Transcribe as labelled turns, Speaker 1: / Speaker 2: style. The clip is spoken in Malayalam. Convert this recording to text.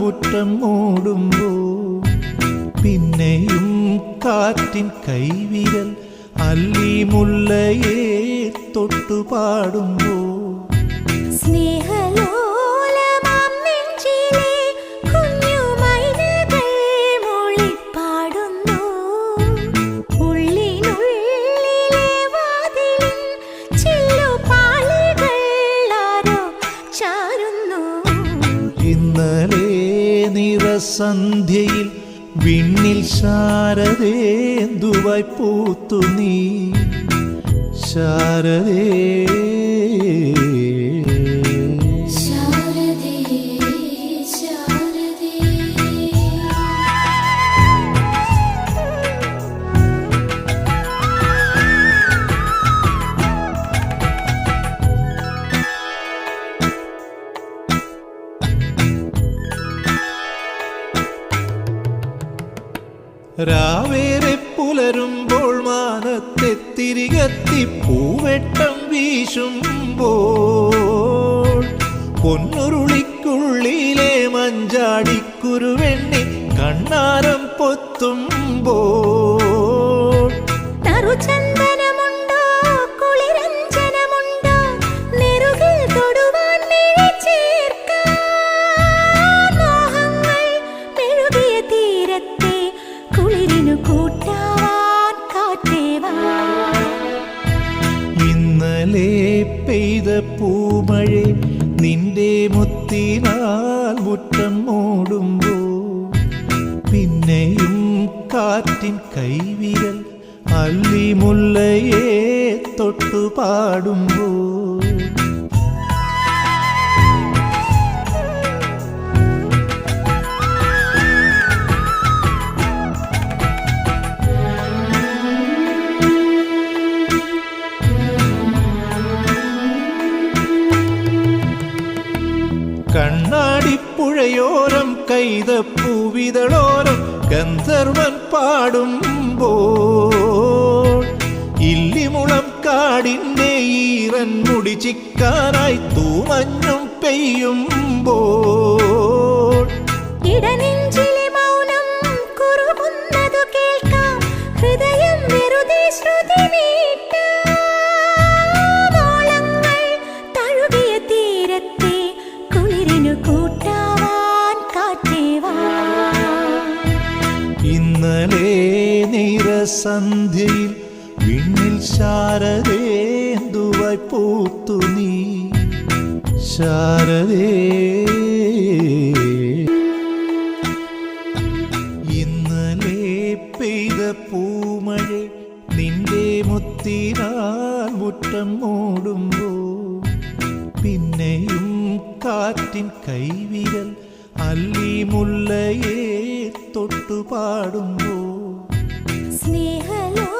Speaker 1: മുറ്റം മൂടുമ്പോ പിന്നെയും കാറ്റിൻ കൈവിരൽ അല്ലി മുല്ലയെ തൊട്ടുപാടുമ്പോ ഇന്നലെ നിറസന്ധ്യയിൽ വിണ്ണിൽ ശാരദേന്ദുവായി പൂത്തു നീ ശാരദേ രാവേറെ പുലരുമ്പോൾ മാനത്തെ തിരികെത്തി പൂവെട്ടം വീശുമ്പോൾ പൊന്നുരുളിക്കുള്ളിലെ മഞ്ചാടിക്കുരുവെണ്ണി കണ്ണാരം പൊത്തുമ്പോൾ ഇന്നലെ പെയ്ത പൂമഴ നിന്റെ മുത്തിനാൽ മുറ്റം മൂടുമ്പോ പിന്നെയും കാറ്റിൻ കൈവിരൽ അല്ലി മുല്ലയെ തൊട്ടുപാടുമ്പോ കണ്ണാടിപ്പുഴയോരം കൈതപ്പൂവിതളോരം ഗന്ധർവൻ പാടുമ്പോൾ ഇല്ലിമുളം കാടിൻ്റെ ഈറൻ മുടി ചിക്കാനായി തൂമഞ്ഞും പെയ്യുമ്പോൾ
Speaker 2: ഇടനെഞ്ചിലെ മൗനം കുറുകുന്നതു കേൾക്കാം ഹൃദയം വെറുതെ ശ്രുതി
Speaker 1: ഇന്നലെ നിറസന്ധ്യയിൽ വിണ്ണിൽ ശാരദേന്ദുവായി പൂത്തു നീ ശാരദേ ഇന്നലെ പെയ്ത പൂമഴ നിന്റെ മുത്തിനാൽ മുറ്റം മൂടുമ്പോ പിന്നെയും കാറ്റിൻ കൈവിരൽ അല്ലി മുല്ലയെ തൊട്ടുപാടുമ്പോ
Speaker 2: സ്നേഹലോ